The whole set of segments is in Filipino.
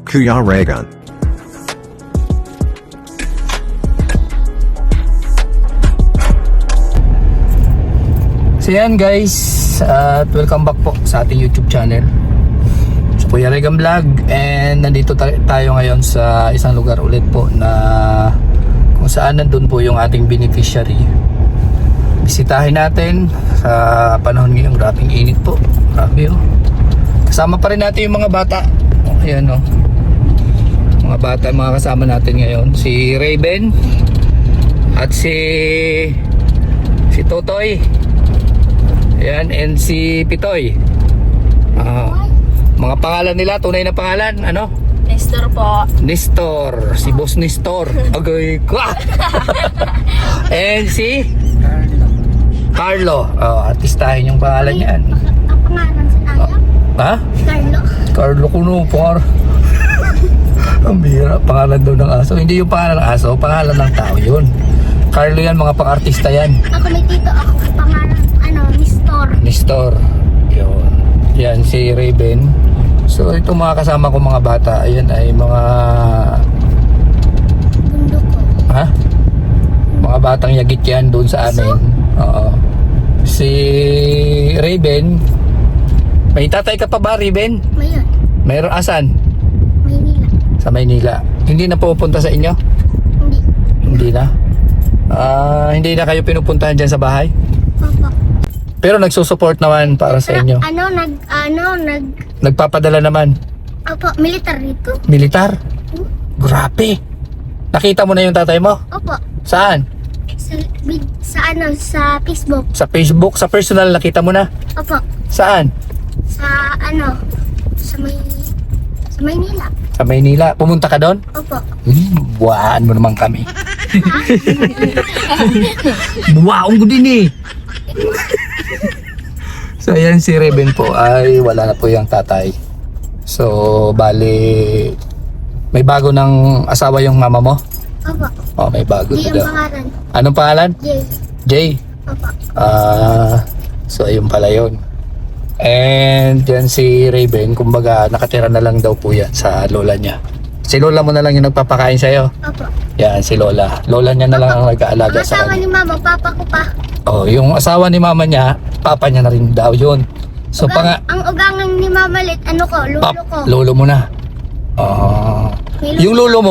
Kuya Reagan. So yan guys, at welcome back po sa ating YouTube channel, so Kuya Reagan Vlog. And nandito tayo ngayon sa isang lugar ulit po na kung saan nandun po yung ating beneficiary. Bisitahin natin sa panahon ngayong grabing init po. Grabe oh. Kasama pa rin natin yung mga bata. Ayan oh, mga bata, mga kasama natin ngayon. Si Raven at si Totoy. Ayan, and si Pitoy. Mga pangalan nila, tunay na pangalan, ano? Nestor po. Nestor, si Boss Nestor. Agay ko. And si Carlo. Artistahin yung pangalan niyan. Ang pangalan sa tayo? Ha? Carlo. Carlo Kuno, ang bira, pangalan daw ng aso. Hindi yung pangalan ng aso, pangalan ng tao yun. Carlo yan, mga pang-artista yan. Ako may tito ako pangalan, Nestor. Nestor. Yun. Yan si Raven. So ito mga kasama ko mga bata, ayan ay mga Bundo ko. ha? Mga batang yagit yan doon sa amin. Oo. Si Raven, may tatay ka pa ba, Raven? Mayon. Mayroon asan? Maynila. Sa Maynila. Hindi na pupunta sa inyo? Hindi. Hindi na. Hindi na kayo pinupuntahan dyan sa bahay? Opo. Pero nagsusupport naman para sa inyo. Nagpapadala naman. Opo, militar dito. Militar? Grabe. Nakita mo na yung tatay mo? Opo. Saan? Sa Facebook. Sa Facebook? Sa personal nakita mo na? Opo. Saan? Sa Maynila. Sa Maynila. Pumunta ka doon? Opo. Buwaan mo naman kami. Buwaon ko din eh. So ayan, si Raven po ay wala na po yung tatay. So bali may bago ng asawa yung mama mo? Opo. Oh, may bago Di na ang daw. pangalan. Anong pangalan? Jay. Jay. Opo. So ayun pala yun. And yan si Raven, kumbaga nakatira na lang daw po yan sa lola niya. Si lola mo na lang yung nagpapakain sa'yo. Opo. Yan si lola. Lola niya na lang ang nag-aalaga Ang sa asawa kanya. ni mama, papa ko pa. Oh, yung asawa ni mama niya, papa niya na rin daw yun. So Ang ugangan ni mama lit, lolo ko. lolo mo na. May Yung lolo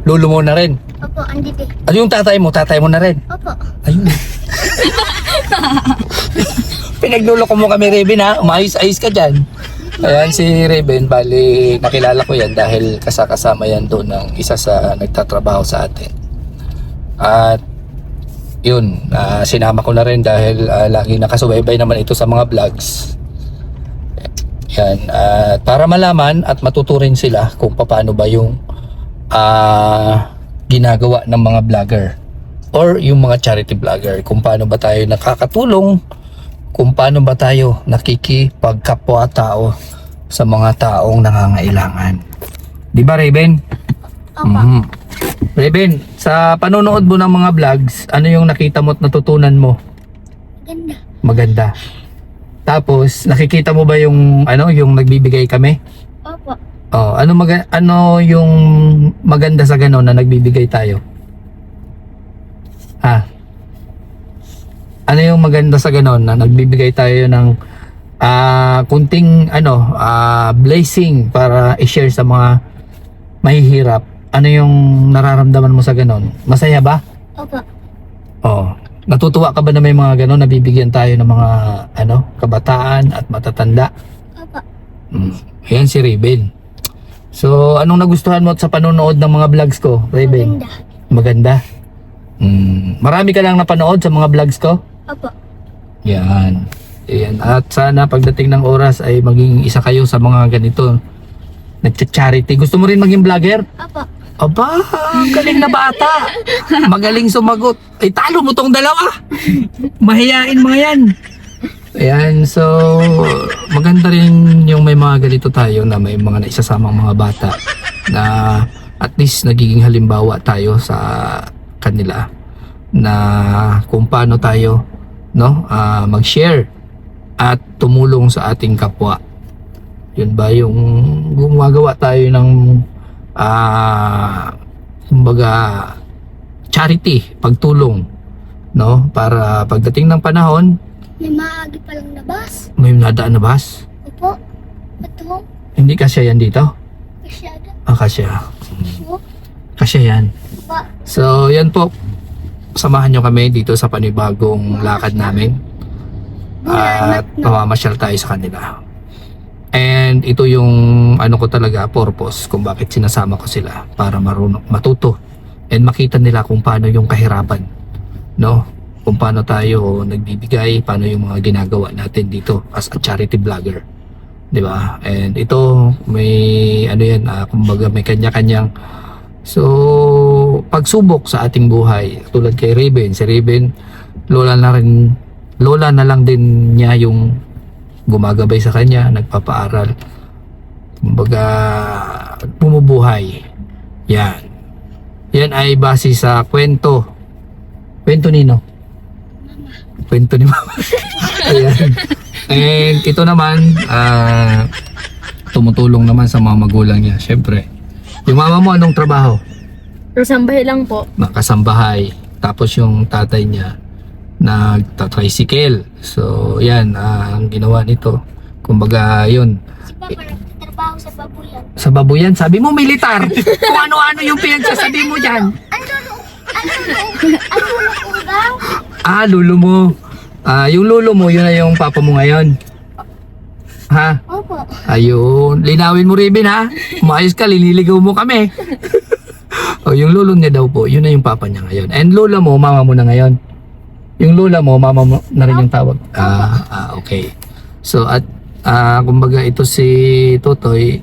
mo na rin. Opo, andito. Ano yung tatay mo na rin. Opo. Ayun. Pinaglulo ko mo kami, Raven, ha? Umayos-ayos ka dyan. Ayan si Raven, bali nakilala ko yan dahil kasama yan doon ng isa sa nagtatrabaho sa atin. At yun, sinama ko na rin dahil lagi nakasubaybay naman ito sa mga vlogs. Yan, para malaman at matuturin sila kung paano ba yung ginagawa ng mga vlogger or yung mga charity vlogger, kung paano ba tayo nakakatulong, kung paano ba tayo nakikipagkapwa-tao sa mga taong nangangailangan. Di ba, Raven? Opo. Raven, sa panonood mo ng mga vlogs, ano yung nakita mo at natutunan mo? Ganda. Maganda. Tapos, nakikita mo ba yung yung nagbibigay kami? Opo. Oh, ano yung maganda sa ganon na nagbibigay tayo? Ha? Ano yung maganda sa ganon na nagbibigay tayo ng kunting blessing para i-share sa mga mahihirap? Ano yung nararamdaman mo sa ganon? Masaya ba? Opo. Oh, natutuwa ka ba na may mga ganon, nabibigyan tayo ng mga kabataan at matatanda? Opo. Ayan si Raven. So, anong nagustuhan mo sa panonood ng mga vlogs ko, Raven? Maganda. Maganda. Marami ka lang napanood sa mga vlogs ko? Opo. Yan. Ayan. At sana pagdating ng oras ay maging isa kayo sa mga ganito nagcha-charity. Gusto mo rin maging vlogger? Opo. Aba, galing na bata. Magaling sumagot. Ay, talo mo tong dalawa. Mahiyain mga yan. Ayan, so maganda rin yung may mga ganito tayo na may mga naisasamang mga bata na at least nagiging halimbawa tayo sa kanila na kung paano tayo mag-share at tumulong sa ating kapwa. Yun ba yung gumagawa tayo ng kumbaga charity, pagtulong, no? Para pagdating ng panahon, May maagi palang labas. may nadaan na bus. Opo. Ito. Hindi kasya yan dito. Masyado. Kasya. Po. Kasya yan. Pa. So, yan po. Samahan nyo kami dito sa panibagong lakad namin. At mamamasyal tayo sa kanila. And ito yung ano ko talaga, purpose kung bakit sinasama ko sila. Para matuto. And makita nila kung paano yung kahirapan. No? Kung paano tayo nagbibigay, paano yung mga ginagawa natin dito as a charity vlogger. 'Di ba? And ito may ano yan, kumbaga may kanya-kanyang pagsubok sa ating buhay. Tulad kay Raven, si Raven lola na lang din niya yung gumagabay sa kanya, nagpapaaral. Kumbaga bumubuhay. Yan. Yan ay base sa kwento. Kwento nino? Kwento ni Mama. Ayan. And ito naman, tumutulong naman sa mga magulang niya. Siyempre. Yung mama mo, anong trabaho? Kasambahay lang po. Kasambahay. Tapos yung tatay niya, nagtatricycle. So, yan, ang ginawa nito. Kumbaga, yun. Si Papa nagtatrabaho sa babuyan. Sa babuyan, sabi mo militar. Kung ano-ano yung pinagsasabi mo dyan. Ano ugang? Lulo mo. Yung lulo mo, yun na yung papa mo ngayon. Ha? Opo. Ayun. Linawin mo, Raven, ha? Maayos ka, liniligaw mo kami. Yung lulo niya daw po, yun na yung papa niya ngayon. And lola mo, mama mo na ngayon. Yung lola mo, mama mo na rin yung tawag. Okay. So, at kumbaga ito si Totoy,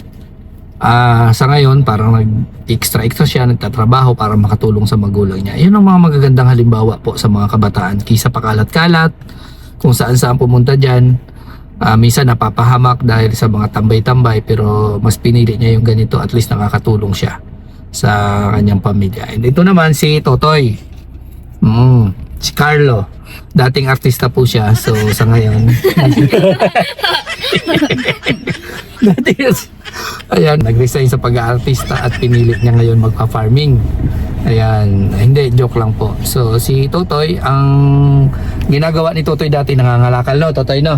sa ngayon, parang nag-extra siya, nagtatrabaho para makatulong sa magulang niya. Yun ang mga magagandang halimbawa po sa mga kabataan. Kisa pakalat-kalat, kung saan-saan pumunta dyan. Minsan napapahamak dahil sa mga tambay-tambay, pero mas pinili niya yung ganito, at least nakakatulong siya sa kanyang pamilya. And ito naman si Totoy. Si Carlo. Dating artista po siya, so sa ngayon ayan, nag-resign sa pag-aartista at pinilit niya ngayon magpa-farming. Ayan, hindi, joke lang po. So si Totoy, ang ginagawa ni Totoy dati, nangangalakal, no Totoy, no?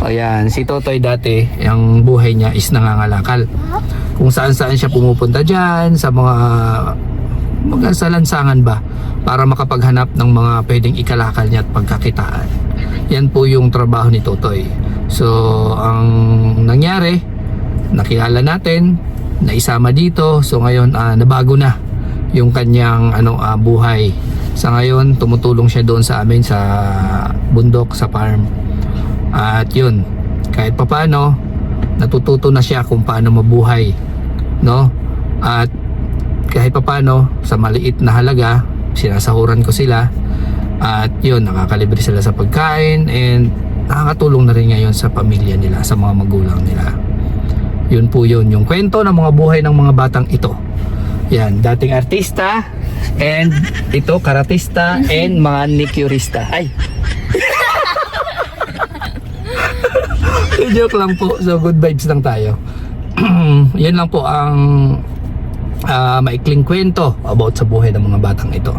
Ayan, si Totoy dati, ang buhay niya is nangangalakal. Kung saan-saan siya pumupunta dyan, sa mga sa lansangan ba, para makapaghanap ng mga pwedeng ikalakal niya at pagkakitaan. Yan po yung trabaho ni Totoy. So ang nangyari, nakilala natin, naisama dito. So ngayon nabago na yung kanyang buhay. Sa ngayon tumutulong siya doon sa amin sa bundok, sa farm. At yun, kahit papaano natututo na siya kung paano mabuhay, no? At kahit papaano sa maliit na halaga sinasahuran ko sila, at yun, nakakalibre sila sa pagkain, and nakakatulong na rin ngayon sa pamilya nila, sa mga magulang nila. Yun po yun, yung kwento ng mga buhay ng mga batang ito. Yan, dating artista, and ito karatista, and manicurista. Ay! Joke lang po, so good vibes lang tayo. Yan lang po ang maikling kwento about sa buhay ng mga batang ito.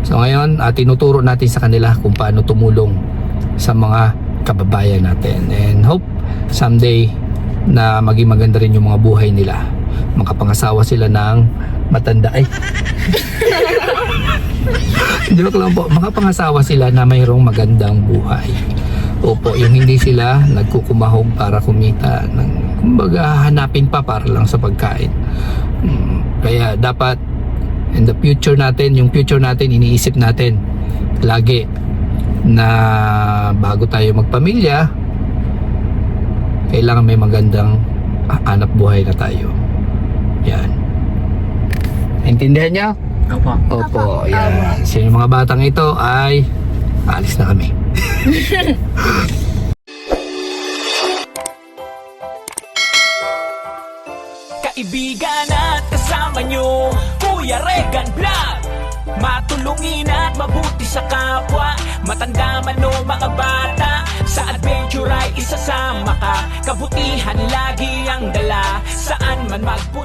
So ngayon, tinuturo natin sa kanila kung paano tumulong sa mga kababayan natin, and hope someday na maging maganda rin yung mga buhay nila, makapangasawa sila ng matanda. Ay joke lang po, makapangasawa sila na mayroong magandang buhay. Opo, yung hindi sila nagkukumahog para kumita ng, kumbaga hanapin pa para lang sa pagkain. Kaya dapat in the future natin, yung future natin, iniisip natin lagi na bago tayo magpamilya, kailangan may magandang hanap buhay na tayo. Yan. Intindihan niyo? Opo. Opo, yan. So yung mga batang ito ay alis na kami. Kaibigan at kasama nyo, Kuya Regan Vlog. Matulungin at mabuti sa kapwa, matanda man o mga bata. Sa adventure ay isasama ka, kabutihan lagi ang dala. Saan man magpunta